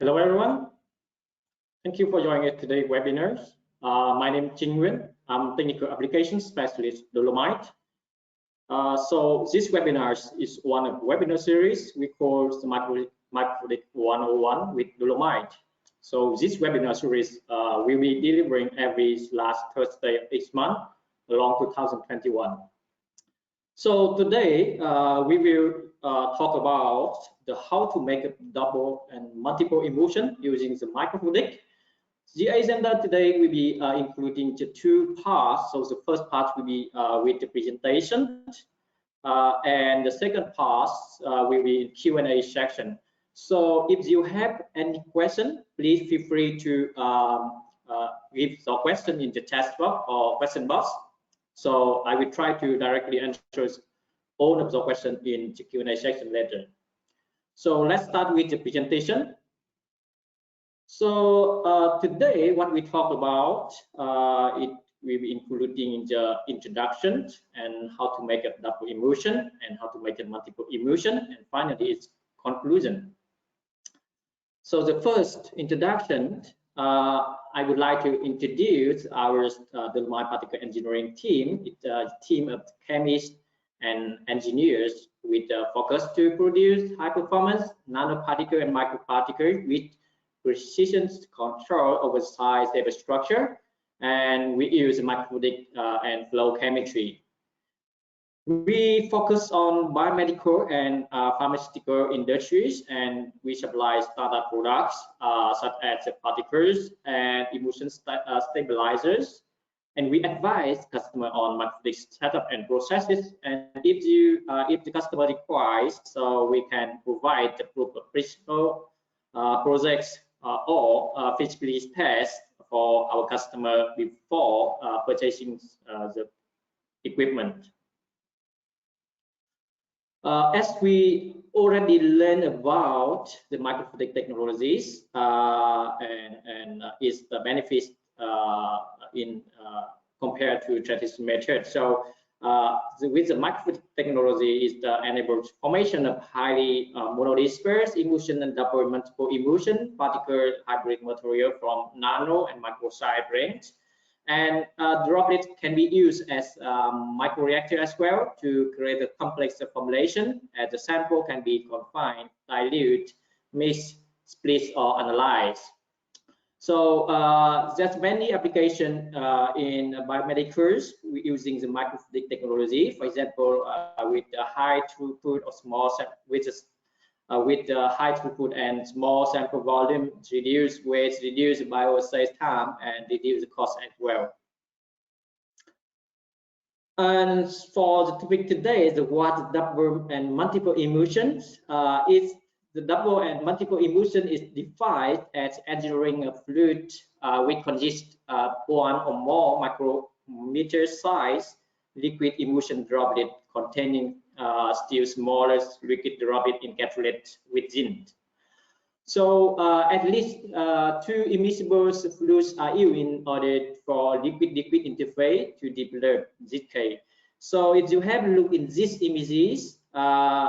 Hello, everyone. Thank you for joining today's webinar. My name is Jing Nguyen. I'm Technical Applications Specialist, Dolomite. So this webinar is one of webinar series we call the Microfluidics 101 with Dolomite. So this webinar series will be delivering every last Thursday of each month along 2021. So today we will talk about how to make a double and multiple emulsion using the Microfluidics. The agenda today will be including the two parts. So the first part will be with the presentation, and the second part will be Q&A section. So if you have any question, please feel free to give your question in the chat box or question box. So I will try to directly answer all of the questions in the Q&A section later. So let's start with the presentation. So today, what we talk about, it will be including the introduction and how to make a double emulsion and how to make a multiple emulsion, and finally its conclusion. So the first introduction, I would like to introduce our Dolomite particle engineering team. It's a team of chemists and engineers with a focus to produce high performance nanoparticle and microparticles with precision control over size, shape, structure, and we use microfluidic and flow chemistry. We focus on biomedical and pharmaceutical industries, and we supply standard products such as particles and emulsion stabilizers. And we advise customer on microfluidic setup and processes. And if the customer requires, so we can provide the proof of principle projects or physically test for our customer before purchasing the equipment. As we already learned about the microfluidic technologies and its the benefits in compared to traditional methods. So with the microfluidic technology is the enables formation of highly monodisperse emulsion and double and multiple emulsion particle hybrid material from nano and micro size range. And droplets can be used as microreactor as well to create a complex formulation, as the sample can be confined, dilute, mix, split, or analyze. So there's many applications in biomedicals using the microfluidic technology. For example, with the high throughput or small with the high throughput and small sample volume, reduce waste, reduce bioassay time, and reduce the cost as well. And for the topic today, the what double and multiple emulsions is. The double and multiple emulsion is defined as engineering a fluid which consists of one or more micrometer size liquid emulsion droplet containing still smaller liquid droplet encapsulated within. So at least two immiscible fluids are used in order for liquid-liquid interface to develop this case. So if you have a look in these images,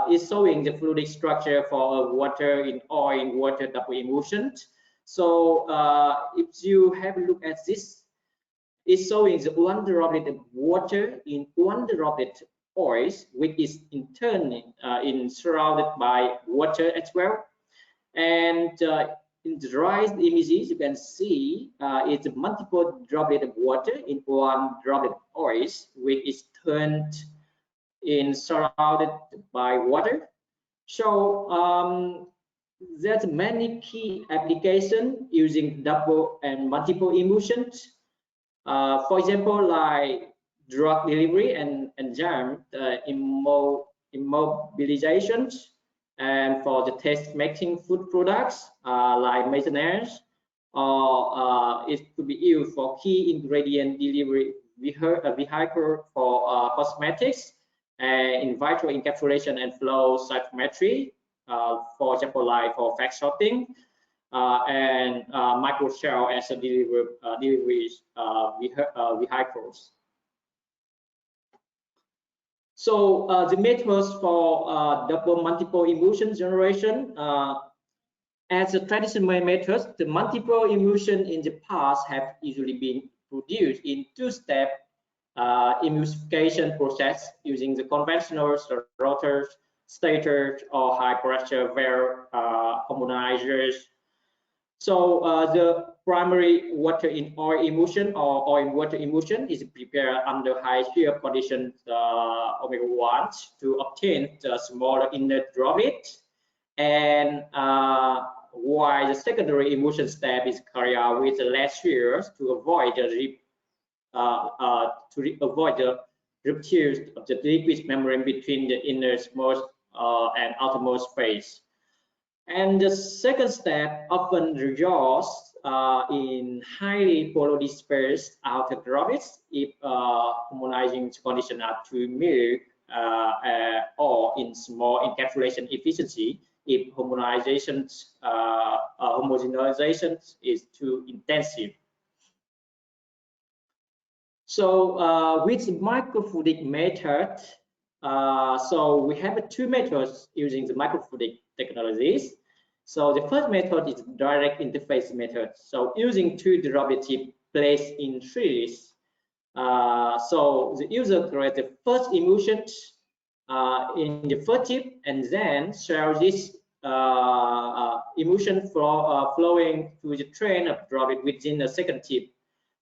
is showing the fluidic structure for water in oil in water double emulsion. So if you have a look at this, it's showing the one droplet of water in one droplet oil, which is in turn surrounded by water as well. And in the right images, you can see it's a multiple droplet of water in one droplet oil, which is turned in surrounded by water. So there's many key applications using double and multiple emulsions. For example, like drug delivery and enzyme immobilizations, and for the test making food products like maintenance, or it could be used for key ingredient delivery vehicle for cosmetics, in vitro encapsulation and flow cytometry, for example, like for fact sorting, and microshell as a delivery vehicles. So the methods for double multiple emulsion generation As a traditional methods, the multiple emulsion in the past have usually been produced in two-step emulsification process using the conventional rotors, stators, or high-pressure well homogenizers. So the primary water in oil emulsion or oil water emulsion is prepared under high shear conditions omega-1 to obtain the smaller inner droplet, and while the secondary emulsion step is carried out with less shears to avoid the avoid the ruptures of the liquid membrane between the innermost and outermost phase. And the second step often results in highly polydispersed outer droplets if homogenizing conditions are too mild, or in small encapsulation efficiency if homogenization is too intensive. So with microfluidic method, so we have two methods using the microfluidic technologies. So the first method is direct interface method. So using two droplet tips placed in trees. So the user creates the first emulsion in the first tip, and then share this emulsion flowing through the train of droplet within the second tip.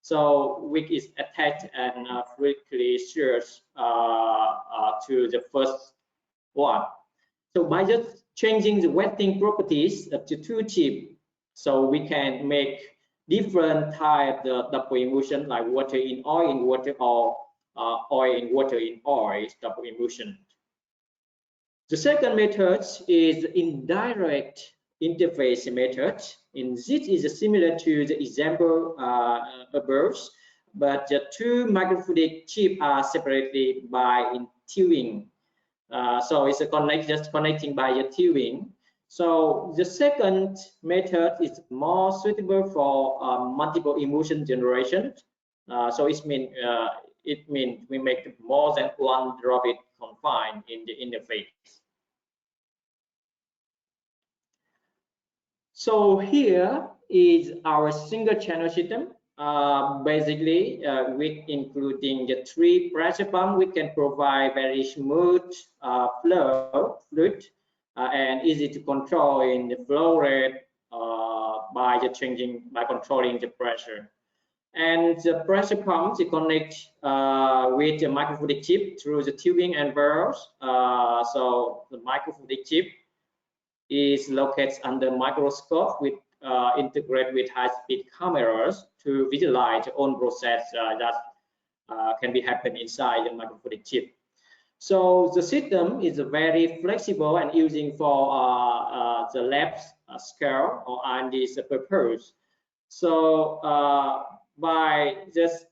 So which is attached and fluidically shears to the first one. So by just changing the wetting properties of the two tips, so we can make different type of double emulsion like water in water, or oil in oil double emulsion. The second method is indirect interface method. And this is similar to the example above, but the two microfluidic chips are separated by tubing. So it's just connecting by the tubing. So the second method is more suitable for multiple emulsion generation. So it means we make more than one droplet confined in the interface. So here is our single channel system. Basically, with including the three pressure pumps, we can provide very smooth fluid and easy to control in the flow rate by controlling the pressure. And the pressure pumps connect with the microfluidic tip through the tubing and valves. So the microfluidic tip is located under microscope with integrate with high-speed cameras to visualize the own process that can be happen inside the microfluidic tip. So the system is very flexible and using for the lab scale or R&D purpose. So by just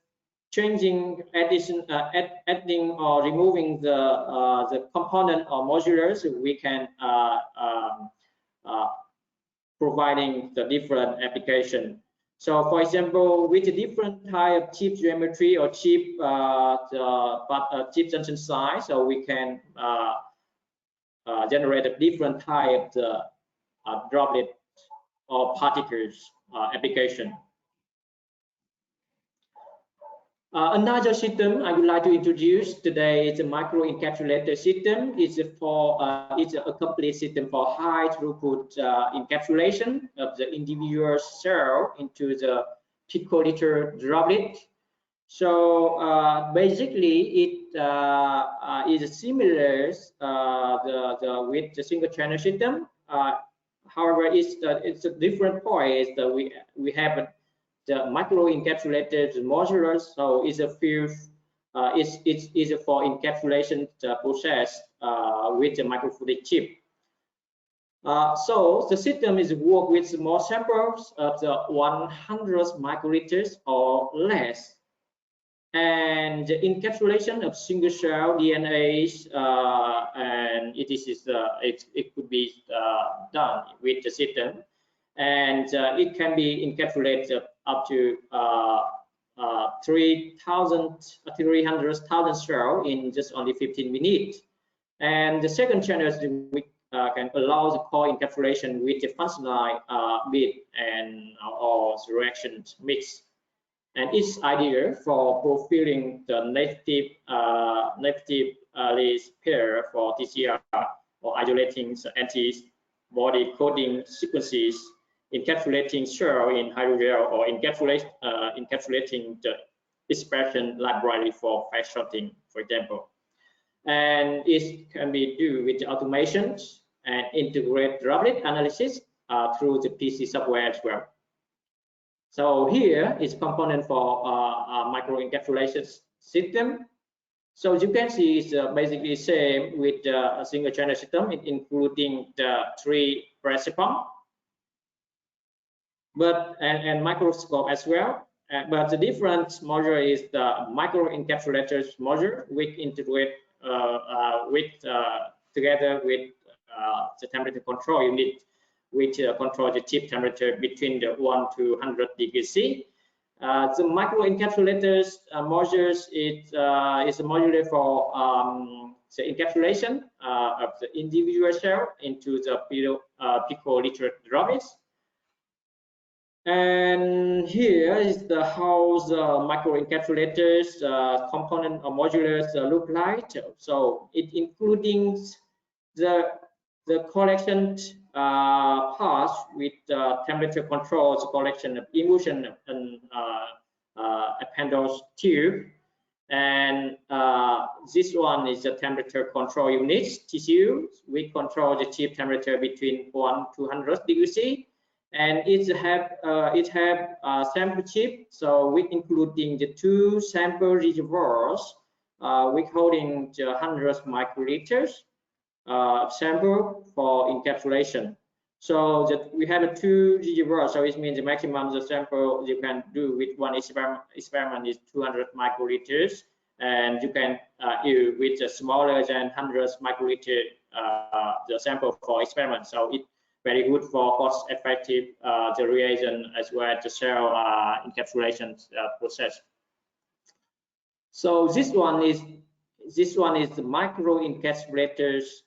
changing, adding or removing the component or modulars, we can providing the different application. So for example, with a different type of chip geometry or chip chip junction size, so we can generate a different type of droplet or particles application. Another system I would like to introduce today is a micro encapsulator system. It's a complete system for high throughput encapsulation of the individual cell into the picoliter droplet. So basically, it is similar with the single channel system. However, it's a different point is that we have the micro encapsulated modulars, so it's a few it's for encapsulation process with the microfluidic chip. So the system is work with small samples of the 100 microliters or less, and the encapsulation of single cell DNAs, and it could be done with the system, and it can be encapsulated up to 300,000 cells in just only 15 minutes. And the second channel can allow the core encapsulation with the functional bit and or the reaction mix. And it's ideal for profiling the negatively pair for TCR or isolating the antibody coding sequences, encapsulating shell in hydrogel, or encapsulating the expression library for fast sorting, for example. And it can be done with the automations and integrate droplet analysis through the PC software as well. So here is component for micro encapsulation system. So you can see it's basically same with a single channel system, including the 3 pressure pump, but and microscope as well. But the different module is the micro encapsulators module, which integrate together with the temperature control unit, which control the chip temperature between the 1 to 100 degrees C. The micro encapsulators modules is a module for the encapsulation of the individual cell into the picoliter droplets. And here is the how the micro encapsulators component or modulars look like. So it including the collection parts with temperature controls, collection of emulsion and appendage tube, and this one is the temperature control unit tissue. We control the chip temperature between 1 to 100 degrees C, and it have sample chip. So we including the 2 sample reservoirs with holding the 100 microliters sample for encapsulation. So that we have a 2 reservoirs, so it means the maximum the sample you can do with one experiment is 200 microliters, and you can use with a smaller than 100 microliter the sample for experiment. So it's very good for cost effective the reagent as well as the cell encapsulation process. So this one is the micro encapsulators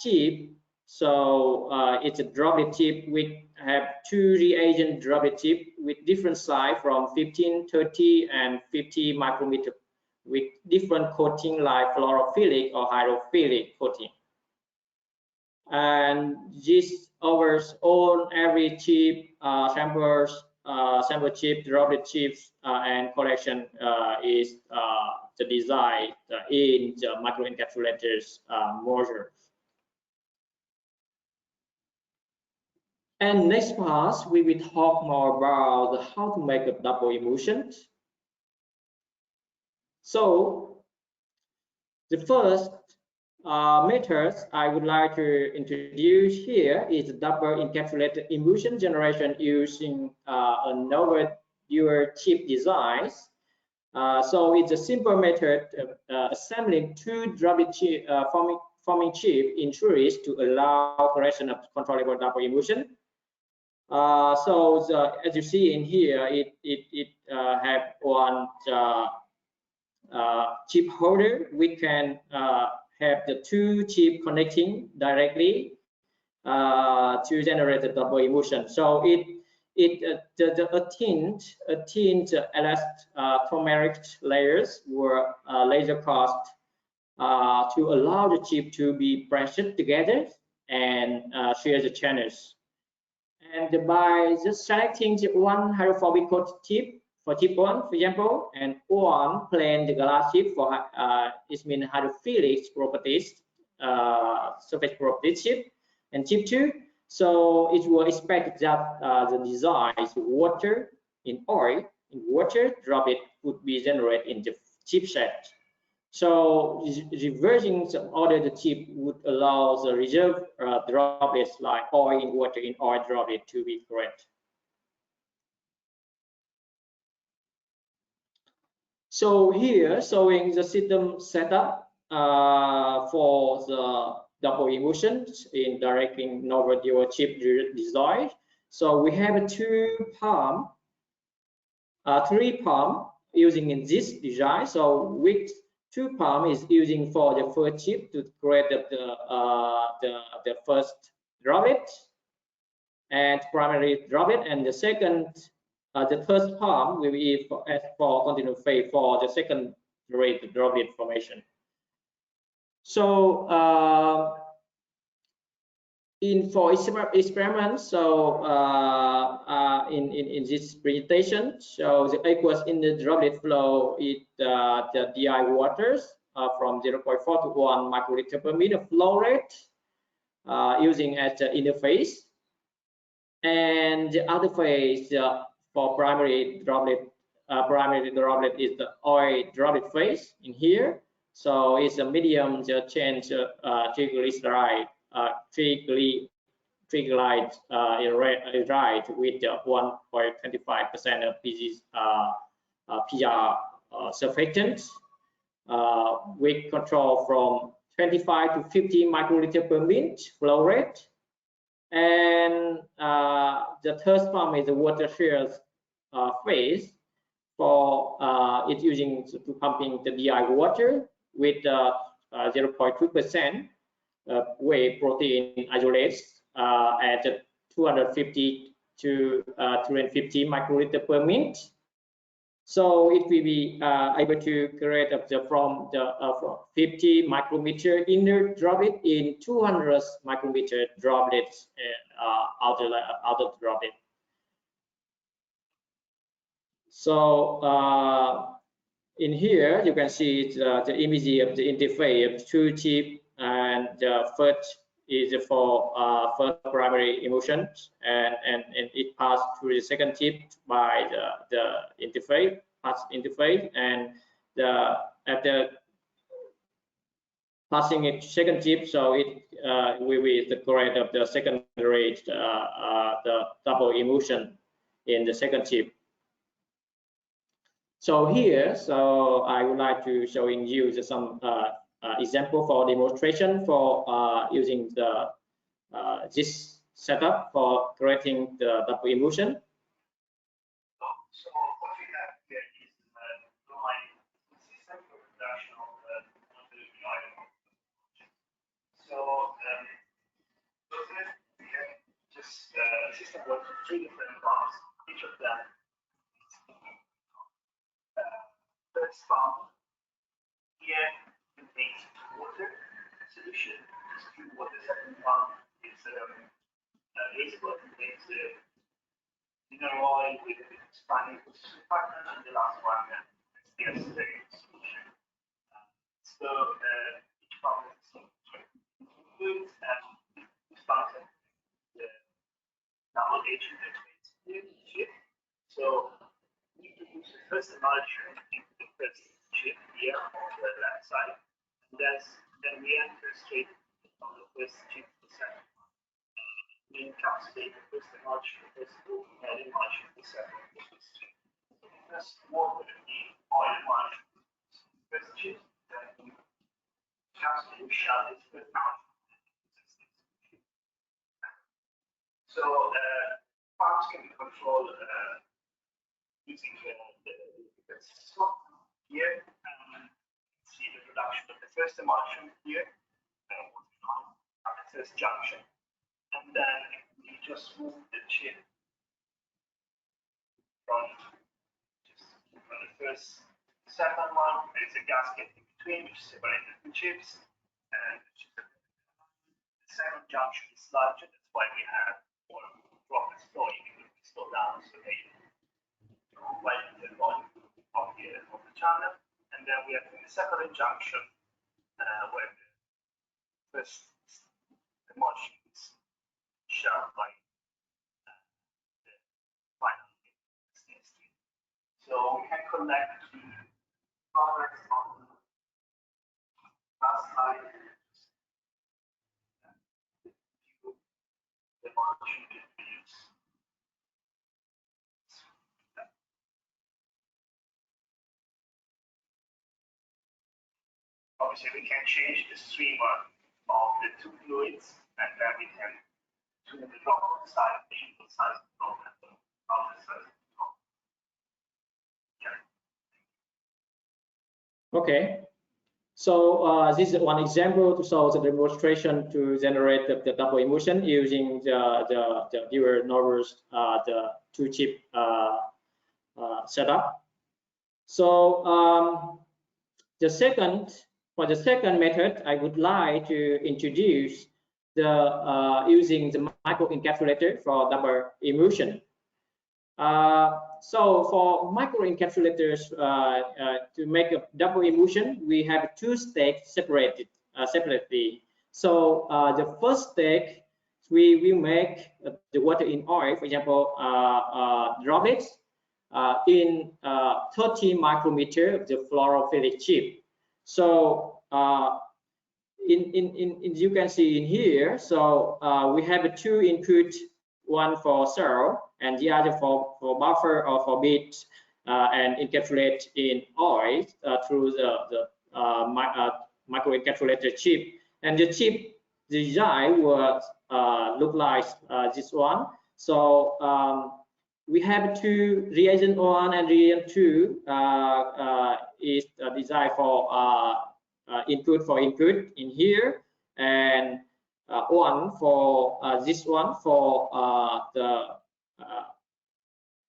chip. So it's a droplet chip. We have 2 reagent droplet chip with different size from 15, 30, and 50 micrometer with different coating like fluorophilic or hydrophilic coating. And this covers all every chip sample chip, droplet chips, and collection is the design in the micro encapsulators module. And next part, we will talk more about how to make a double emulsion. So the first method I would like to introduce here is the double encapsulated emulsion generation using a novel dual chip designs. So it's a simple method of assembling 2 droplet chip, forming chip in series to allow correction of controllable double emulsion. So as you see in here, it have one chip holder. We can have the 2 chip connecting directly to generate the double emulsion. So a tint elastomeric layers were laser cast to allow the chip to be pressed together and share the channels. And by just selecting the 1 hydrophobic coated chip for chip 1, for example, and 1 plain the glass chip for it means hydrophilic properties, surface properties chip, and chip 2. So it will expect that the design is water droplet would be generated in the chipset. So reversing the order the chip would allow the reserve droplets like oil in water in oil droplet to be correct. So here showing the system setup for the double emulsions in directly novel dual chip design. So we have 3 pump using in this design. So with two pump is using for the first chip to create the first droplet and primary droplet, and the second the third pump will be for continuous phase for the secondary droplet formation. So for experiments, so in this presentation, so the aqueous in the droplet flow is the DI waters from 0.4 to 1 microliter per minute flow rate using as the interface, and the other phase for primary droplet is the oil droplet phase in here. So it's a medium change triglyceride with 1.25% of PR surfactant with control from 25 to 50 microliter per minute flow rate. And the third pump is the water shear phase for it's using to pumping the DI water with 0.2% whey protein isolates at 250 to 250 microliter per minute. So it will be able to create up from 50 micrometer inner droplet in 200 micrometer droplets outer droplet. So in here you can see the image of the interface of two chips, and the first is for first primary emulsions, and it passed through the second chip by the interface, and after passing it second chip, so it will be the correct of the secondary the double emulsion in the second chip. So here, so I would like to showing you some example for demonstration for using the this setup for creating the double emulsion. So what we have here is the line system for production of the item. So we have just a system works with three different pumps. Each of them first pump here contains water solution. This pure water. Second pump is basically contains mineral oil with Spanish surfactant, and the last one is the solution. So each pump is fluids, and this pump has the double agent chip. So we produce the first emulsion in the first chip here on the left side, and then we enter straight on the first chip to the second one. We encapsulate the first emulsion, the first emulsion, the second chip. So the first water, the oil emulsion, the first chip, then we encapsulate, we shell this first emulsion. So pumps can be controlled using the slot here. See the production of the first emulsion here, at the first junction, and then we just move the chip from the first second one. There is a gasket in between which separates the chips, and the second junction is larger. That's why we have more droplets flowing, because we slow down so they widen the volume of the channel. And then we have the separate junction where the first emulsion is shared by the final stream. So we can connect the products on the last slide. The emulsion can be used. Obviously, we can change the streamer of the two fluids, and then we can tune the droplet size, the input size of the droplet, the output size of the droplet. Okay. So this is one example to show the demonstration to generate the double emulsion using the dual Norris the 2-chip setup. So for the second method, I would like to introduce the using the micro encapsulator for double emulsion. So for micro encapsulators, to make a double emulsion, we have 2 steps separated separately. So the first step, we will make the water in oil, for example, droplets in 30 micrometer of the fluorophilic chip. So you can see in here, so we have 2 input, one for cell and the other for buffer or for bead and encapsulate in oil through the micro encapsulator chip. And the chip design will look like this one. So we have 2 reagent 1 and reagent 2 is designed for input in here, and one for this one for the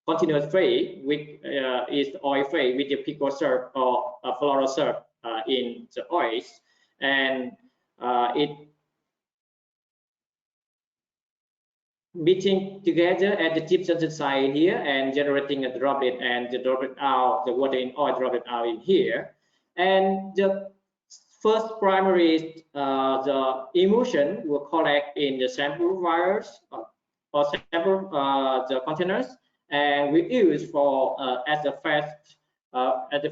continuous phase, which is the oil phase with the picoserve or fluoroserve in the oils, and it meeting together at the tip junction side here and generating a droplet, and the droplet out, the water in oil droplet out in here. And the first primary, the emulsion will collect in the sample vials or sample the containers, and we use for as the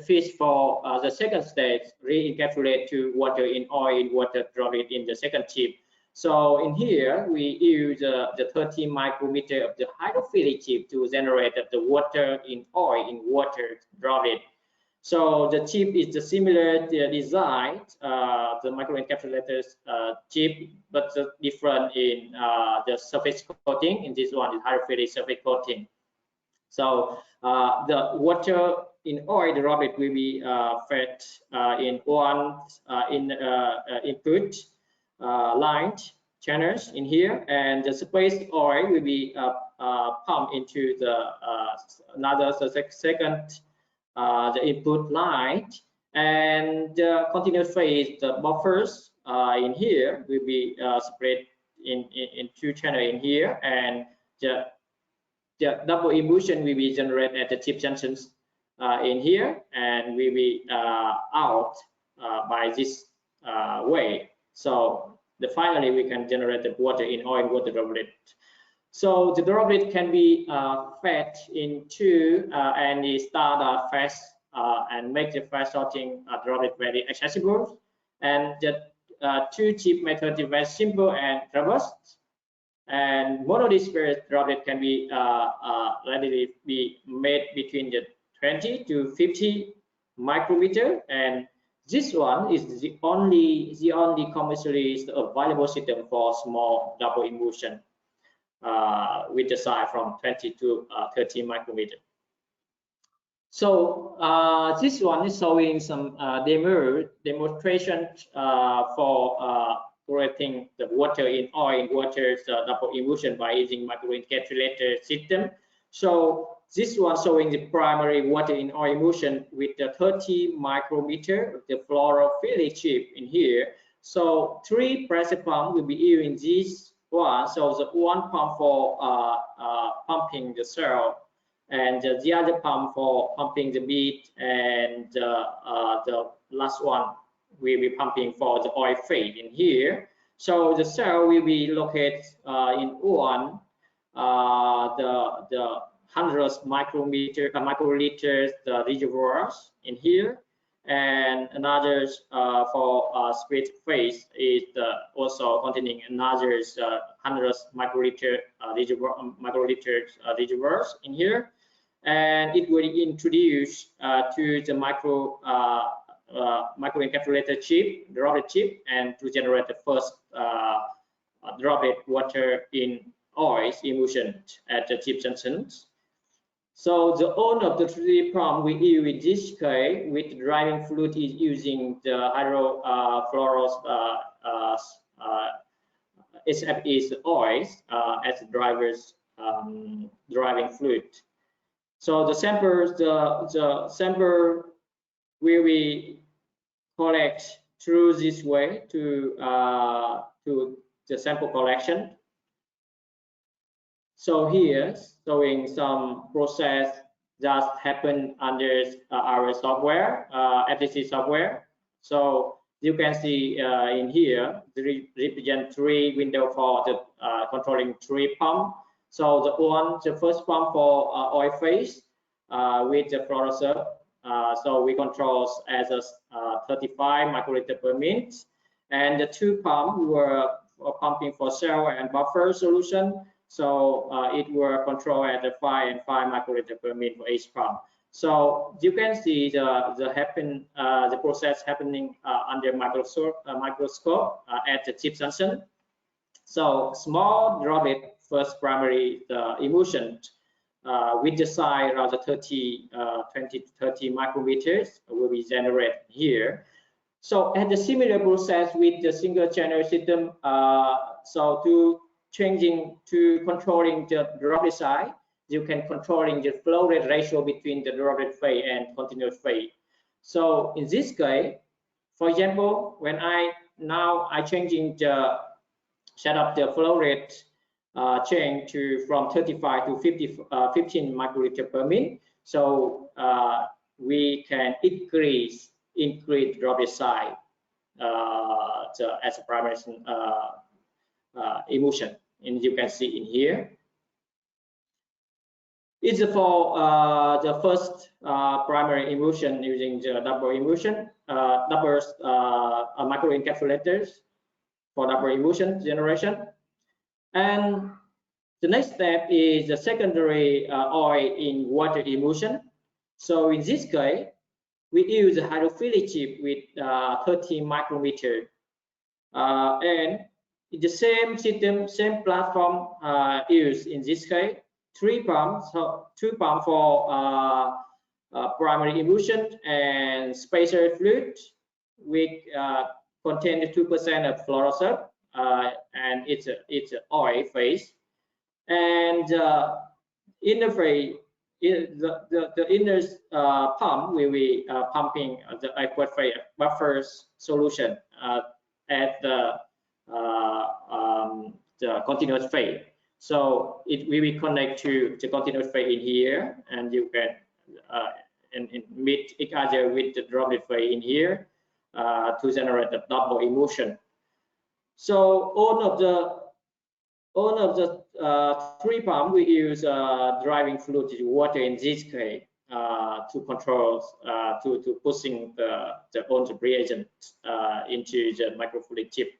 phase for the second stage, re-encapsulate to water in oil, water droplet in the second chip. So in here, we use the 30 micrometer of the hydrophilic chip to generate the water in oil in water droplet. So the chip is the similar design, the micro encapsulators chip, but different in the surface coating. In this one is hydrophilic surface coating. So the water in oil droplet will be fed in one input line channels in here, and the space oil will be pumped into the another second the input line, and the continuous phase, the buffers in here will be split in 2 channels in here, and the double emulsion will be generated at the tip junctions in here, and will be out by this way. So finally we can generate the water in oil water droplet. So the droplet can be fed into and start fast and make the fast sorting droplet very accessible. And the 2-chip method is very simple and robust. And monodisperse droplet can be readily be made between the 20 to 50 micrometer, and this one is the only commercially available system for small double emulsion with the size from 20 to 30 micrometer. So this one is showing some demonstration for creating the water in oil in water double emulsion by using micro encapsulator system. So this one showing the primary water in oil emulsion with the 30 micrometer of the fluorophilic chip in here. So 3 pressure pump will be used in this one. So the one pump for pumping the cell, and the other pump for pumping the bead, and the last one will be pumping for the oil phase in here. So the cell will be located in one the hundreds microliters the reservoirs in here, and another for split phase is also containing another hundreds microliters reservoirs in here, and it will introduce to the micro encapsulator chip, droplet chip, and to generate the first droplet water in oil emulsion at the tip junctions. So the owner of the 3D pump we use in this case with driving fluid is using the hydrofluoros HFE oils as the driver's driving fluid. So the samples, the sample will be collect through this way to the sample collection. So here showing some process that happen under our software, FTC software. So you can see in here, the represent 3 window for the controlling 3 pump. So the first pump for oil phase with the fluorescer. So we control as a 35 microliter per minute, and the 2 pumps were pumping for cell and buffer solution. So it were controlled at the 5 and 5 microliter per minute for each pump. So you can see the process happening under microscope at the tip junction. So small droplet first primary emulsion with the size around 20 to 30 micrometers will be generated here. So at the similar process with the single channel system, so to controlling the droplet size, you can controlling the flow rate ratio between the droplet phase and continuous phase. So in this case, for example, when I changing the set up the flow rate change from 35 to 15 microliter per minute, so we can increase droplet size as a primary emulsion, and you can see in here. It's for the first primary emulsion using the double emulsion, micro encapsulators for double emulsion generation. And the next step is the secondary oil in water emulsion. So in this case, we use a hydrophilic chip with 30 micrometer, and the same system, same platform used in this case. 3 pumps, so 2 pumps for primary emulsion and spacer fluid, which contain 2% of fluorescer, and it's an oil phase. And inner phase, the inner pump will be pumping the aqueous phase buffers solution at the continuous phase. So it will be connect to the continuous phase in here, and you can meet each other with the droplet phase in here to generate the double emulsion. So all of the 3 pumps we use driving fluid water in this case to control to pushing the reagent into the microfluidic chip.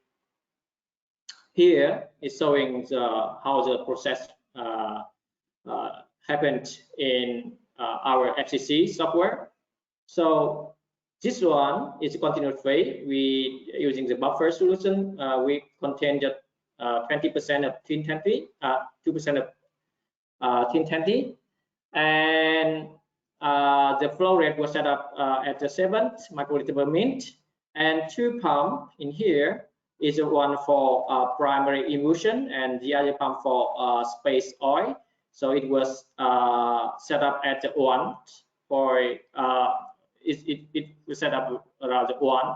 Here is showing how the process happened in our FCC software. So this one is a continuous phase. We using the buffer solution. We contain just 20% of tin taffy, 2% of tin taffy, and the flow rate was set up at the 7 microliter per minute, and 2 pumps in here is one for primary emulsion and the other pump for space oil. So it was set up at the 1 for it was set up around 1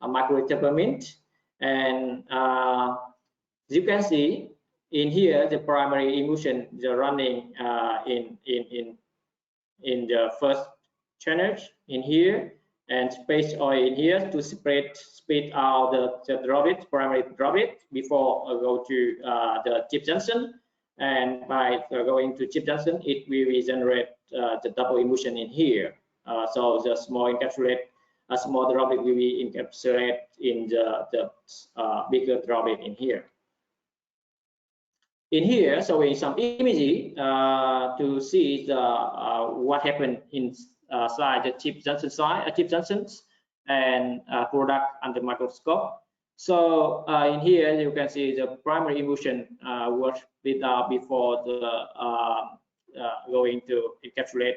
microliter per minute, and you can see in here the primary emulsion is running in the first channel in here, and space oil in here to split out the droplet, primary droplet, before go to the chip junction. And by going to chip junction, it will regenerate the double emulsion in here. So the small encapsulate, a small droplet will be encapsulated in the bigger droplet in here. In here, showing some images to see what happened inside the chip junction chip junctions and product under microscope. So in here you can see the primary emulsion was split out before the going to encapsulate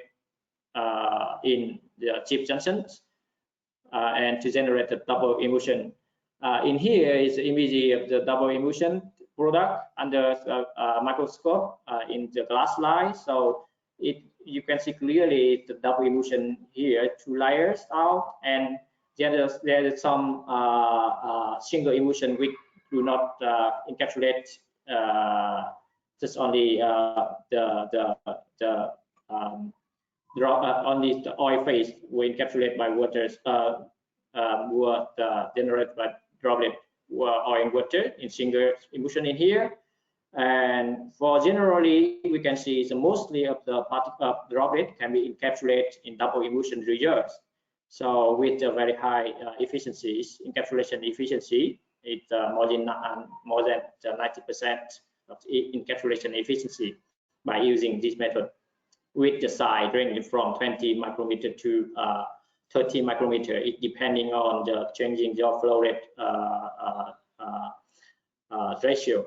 in the chip junctions and to generate the double emulsion. In here is the image of the double emulsion product under a microscope in the glass slide. So you can see clearly the double emulsion here, 2 layers out, and there is some single emulsion which do not encapsulate just only only the oil phase will encapsulate by water, generated by droplet oil and water in single emulsion in here. And for generally, we can see the mostly of the droplet can be encapsulated in double emulsion results. So with a very high efficiencies, encapsulation efficiency, it's more than 90% of encapsulation efficiency by using this method, with the size ranging from 20 micrometer to 30 micrometer, it depending on the changing the flow rate ratio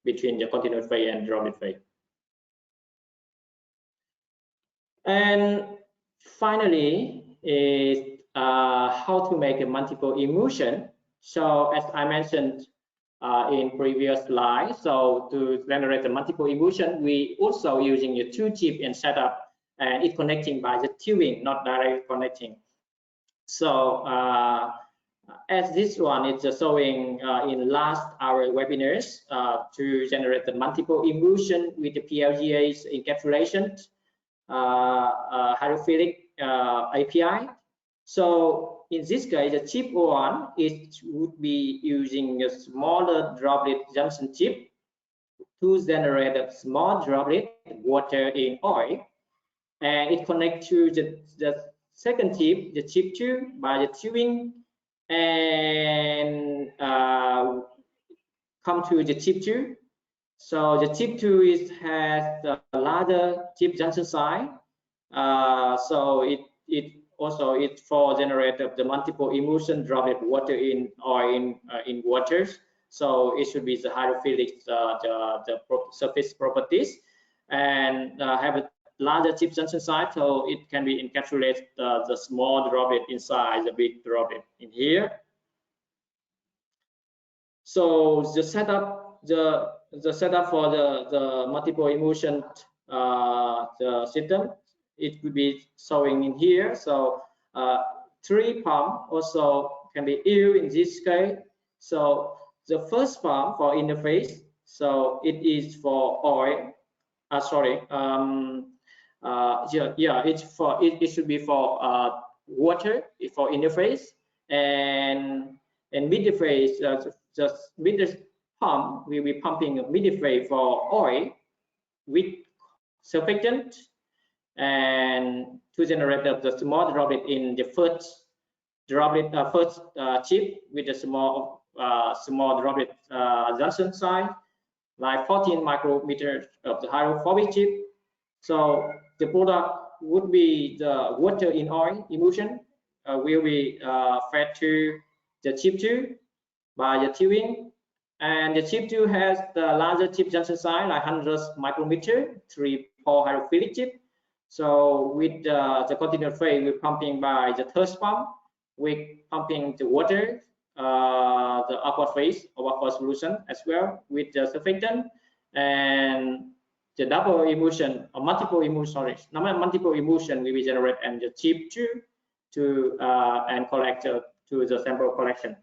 between the continuous phase and droplet phase. And finally is how to make a multiple emulsion. So as I mentioned in previous slide, so to generate a multiple emulsion, we also using a 2-chip and setup, and it connecting by the tubing, not direct connecting. So as this one is showing in last our webinars to generate the multiple emulsion with the PLGA's encapsulation hydrophilic API. So in this case, the chip 1 would be using a smaller droplet junction chip to generate a small droplet water in oil, and it connects to the second chip, the chip 2, by the tubing, and come to the chip 2. So the chip 2 has the larger chip junction size. So it also it's for generate the multiple emulsion droplet water in oil in waters. So it should be the hydrophilic the surface properties, and have a larger chip junction size, so it can be encapsulate the small droplet inside the big droplet in here. So the setup for the multiple emulsion the system, it will be showing in here. So 3 pump also can be used in this case. So the first pump for interface, so it is for oil. It should be for water for interface, and midface just mid pump will be pumping midface for oil with surfactant, and to generate the small droplet in the first droplet chip with a small droplet junction size like 14 micrometers of the hydrophobic chip. So the product would be the water in oil emulsion will be fed to the chip 2 by the tubing, and the chip 2 has the larger chip junction size like 100 micrometer 3-pore hydrophilic chip. So with the continuous phase, we're pumping by the third pump, we're pumping the water, the aqua phase or aqua solution as well with the surfactant, and the double emulsion or multiple emulsion, multiple emulsion will be generated and the chip 2 to and collect to the sample collection.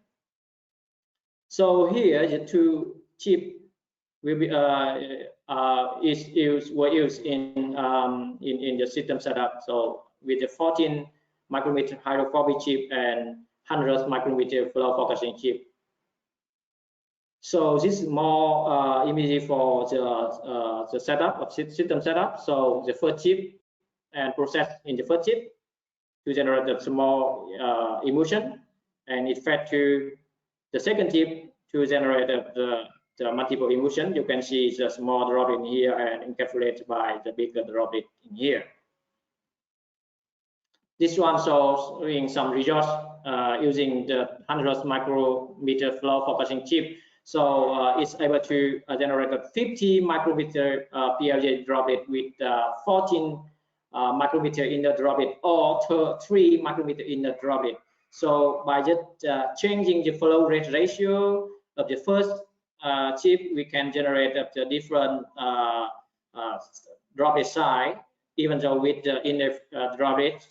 So here the 2 chip will be were used in the system setup. So with the 14 micrometer hydrophobic chip and 100 micrometer flow focusing chip. So this is more immediate for the setup of system setup. So the first chip and process in the first chip to generate the small emulsion, and it fed to the second chip to generate the multiple emulsion. You can see the small droplet in here and encapsulated by the bigger droplet in here. This one showing some results using the 100 micrometer flow focusing chip So it's able to generate a 50 micrometer PLJ droplet with 14 micrometer inner droplet or 3 micrometer inner droplet. So by just changing the flow rate ratio of the first chip, we can generate up the different droplet size, even though with the inner droplet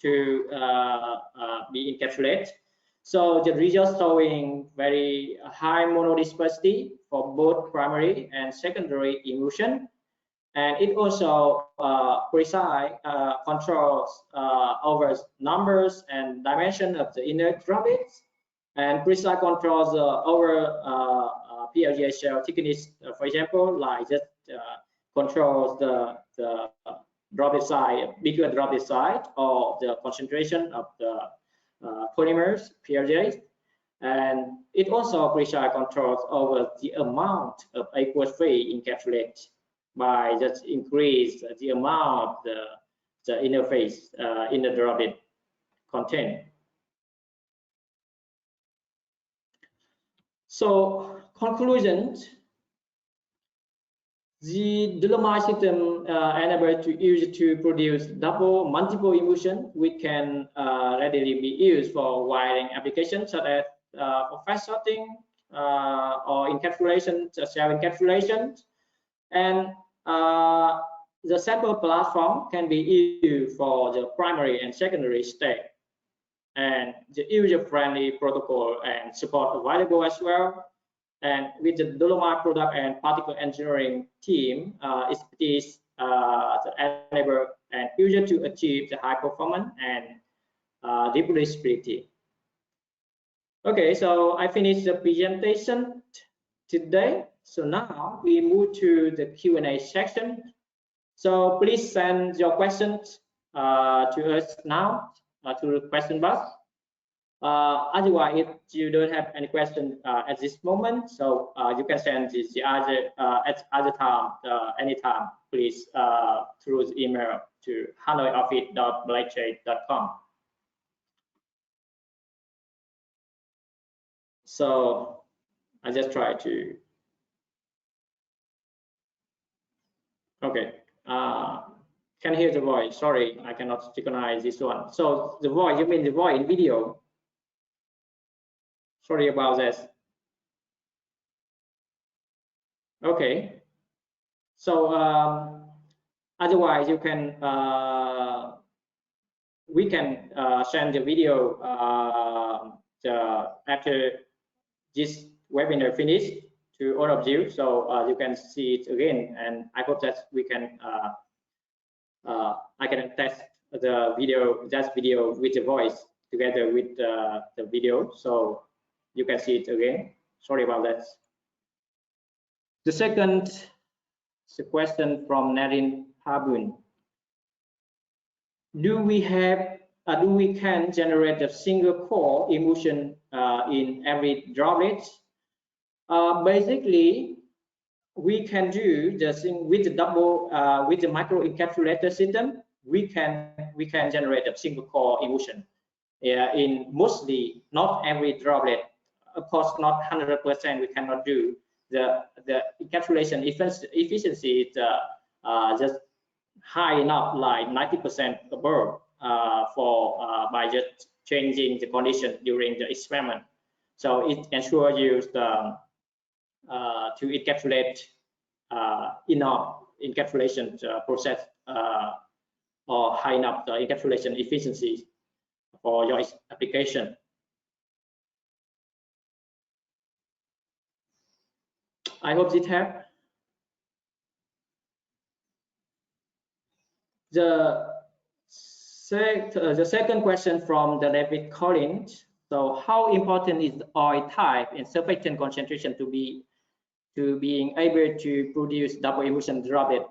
to be encapsulated. So the results showing very high monodispersity for both primary and secondary emulsion, and it also precise controls over numbers and dimension of the inner droplets, and precise controls over PLJ shell thickness, for example, like just controls the droplet size, bigger droplet size, or the concentration of the polymers, PLJs, and it also precise controls over the amount of aqueous-free encapsulate by just increase the amount of the interface in the droplet content. So conclusions. The Dolomite system enables to use to produce double multiple emulsion, which can readily be used for wiring applications such as for fast sorting or encapsulation, cell encapsulation, and the sample platform can be used for the primary and secondary state, and the user-friendly protocol and support available as well. And with the Dolomite product and particle engineering team, expertise enable an user to achieve the high performance and reproducibility. Okay, so I finished the presentation today. So now we move to the Q&A section. So please send your questions to us now to the question box. Otherwise, if you don't have any question at this moment, so you can send the other at other time, anytime, please, through the email to hanoioffice.blackjade.com. So I just try to. Okay. Can hear the voice. Sorry, I cannot synchronize this one. So the voice, you mean the voice in video? Sorry about this. Okay. So otherwise, you can we can send the video after this webinar finished to all of you, so you can see it again. And I hope that we can I can test the video, that video with the voice together with the video, so you can see it again. Sorry about that. The second question from Narin Pabun. Do we can generate a single core emulsion in every droplet? Basically, we can do the thing with the double with the micro encapsulator system. We can generate a single core emulsion in mostly, not every droplet. Of course, not 100%. We cannot do the encapsulation efficiency is just high enough, like 90% above for by just changing the condition during the experiment. So it ensures you to encapsulate enough encapsulation process or high enough encapsulation efficiency for your application. I hope it helps. The second question from the David Collins. So how important is the oil type and surfactant concentration to being able to produce double emulsion droplet?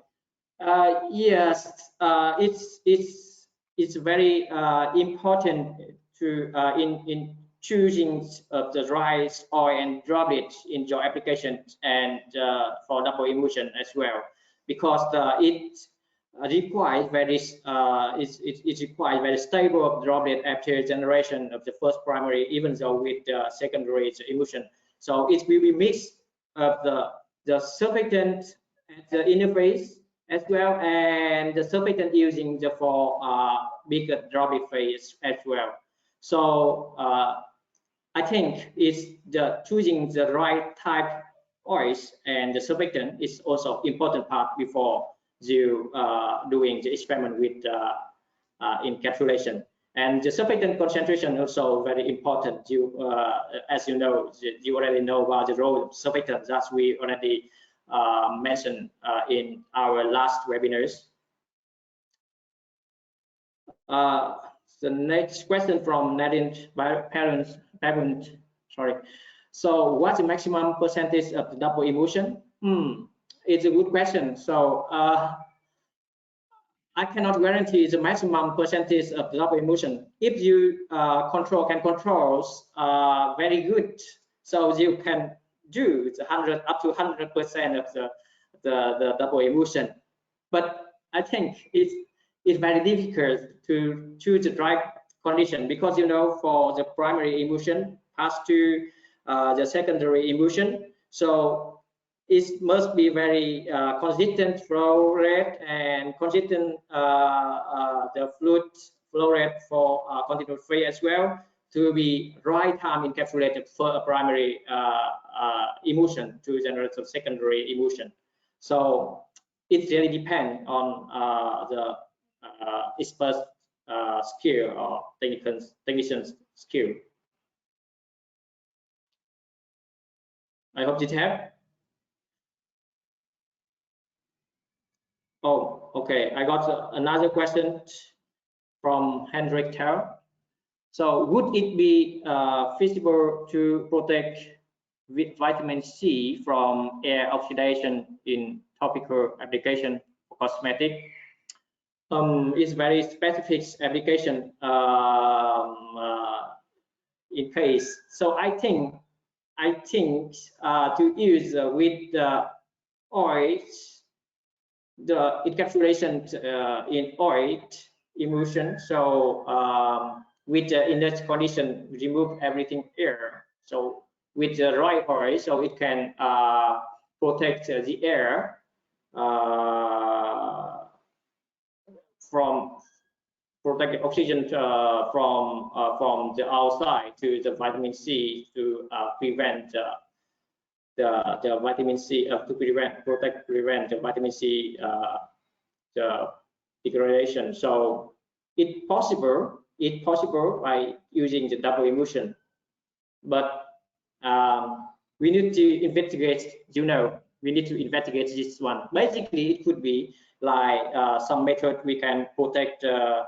Yes, it's very important to in choosing the right oil and droplet in your application and for double emulsion as well, because it requires very it requires very stable droplet after generation of the first primary, even though with secondary emulsion. So it will be mixed of the surfactant at the interface as well, and the surfactant using the for bigger droplet phase as well. So I think it's choosing the right type oils and the surfactant is also important part before you doing the experiment with encapsulation. And the surfactant concentration also very important. As you know, you already know about the role of surfactant that we already mentioned in our last webinars. The next question from Nadine parents. Sorry. So, what's the maximum percentage of the double emulsion? It's a good question. So, I cannot guarantee the maximum percentage of the double emulsion. If you can control very good, so you can do the up to 100% of the double emulsion. But I think it's very difficult to choose the right condition, because for the primary emulsion pass to the secondary emulsion, so it must be very consistent flow rate and consistent the fluid flow rate for continuous phase as well, to be right time encapsulated for a primary emulsion to generate a secondary emulsion. So it really depends on the expert skill or technician's skill. I hope it helped. Oh, okay. I got another question from Hendrik Tell. So, would it be feasible to protect with vitamin C from air oxidation in topical application for cosmetic? It's very specific application in case. So I think to use with the oils, the encapsulation in oil emulsion. So in that condition, remove everything air. So with the right oil, so it can protect the air from protect oxygen from the outside to the vitamin C to prevent the vitamin C to prevent the vitamin C the degradation. So it's possible by using the double emulsion, but we need to investigate. We need to investigate this one. Basically, it could be like some method we can protect the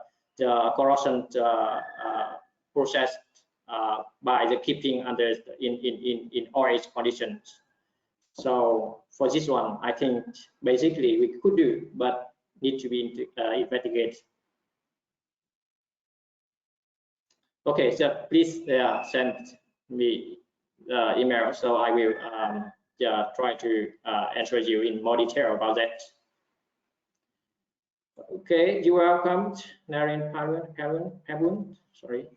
corrosion process by the keeping under in oil conditions. So for this one, I think basically we could do, but need to be investigated. Okay, so please send me email, so I will try to answer you in more detail about that. Okay, you're welcome, Naren Pavun. Sorry,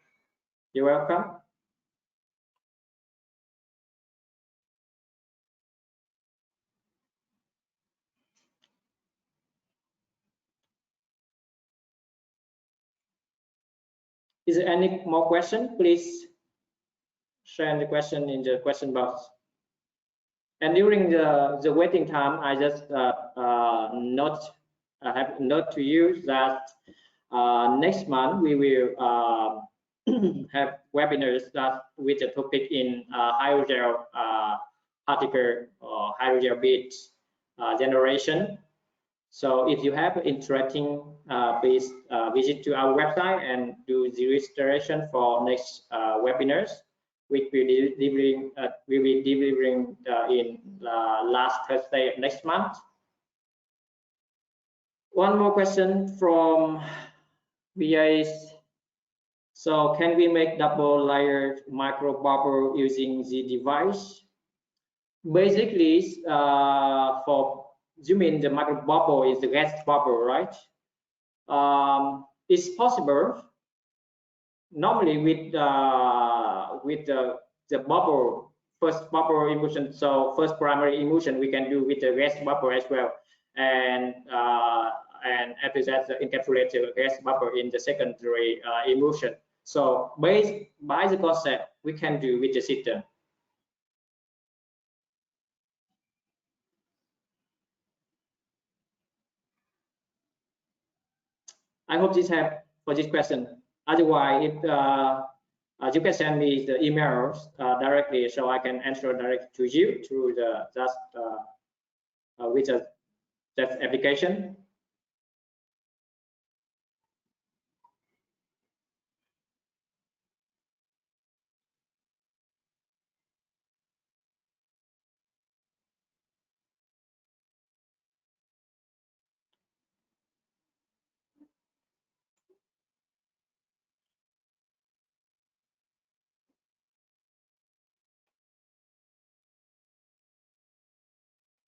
you're welcome. Is there any more question? Please share the question in the question box. And during the waiting time, I just note to you that next month we will have webinars that with the topic in hydrogel particle or hydrogel bead generation. So if you have interesting, please visit to our website and do the registration for next webinars, which we will be delivering in last Thursday of next month. One more question from VAs. So can we make double layered micro bubble using the device? Basically, for you mean the micro bubble is the gas bubble, right? It's possible. Normally with the bubble first bubble emulsion. So first primary emulsion we can do with the gas bubble as well, and after that the encapsulator gas bubble in the secondary emulsion. So based by the concept we can do with the system. I hope this helps for this question. Otherwise, if you can send me the emails directly, so I can answer directly to you through the just with that application.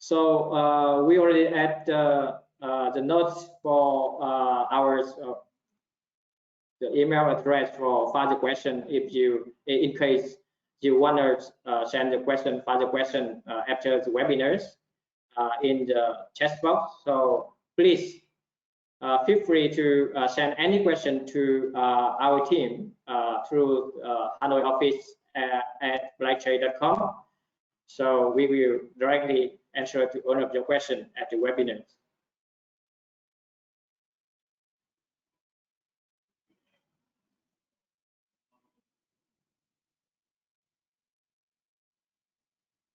So we already add the notes for the email address for further question. If you, in case you want to send the question, further question after the webinars in the chat box. So please feel free to send any question to our team through Hanoi office at blacktrade.com. So we will directly answer to all of your questions at the webinar.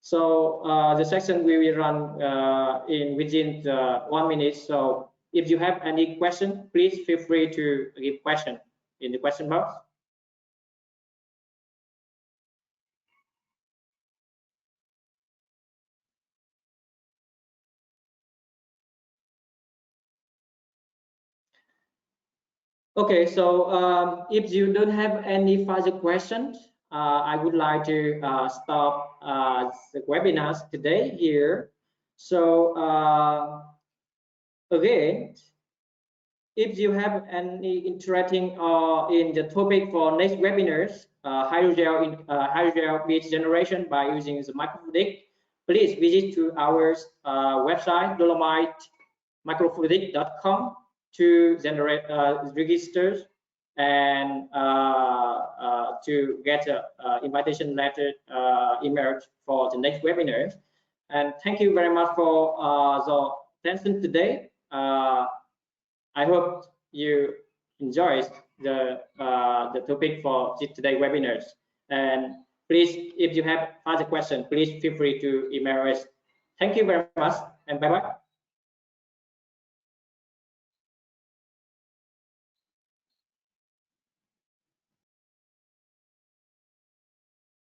So the section we will run within 1 minute. So if you have any question, please feel free to give question in the question box. Okay, so if you don't have any further questions, I would like to stop the webinars today here. So again, if you have any interesting in the topic for next webinars, hydrogel bead generation by using the Microfluidic, please visit to our website Dolomite microfluidic.com to generate registers and to get an invitation letter emailed for the next webinar. And thank you very much for the attention today. I hope you enjoyed the topic for today's webinars. And please, if you have further questions, please feel free to email us. Thank you very much, and bye-bye.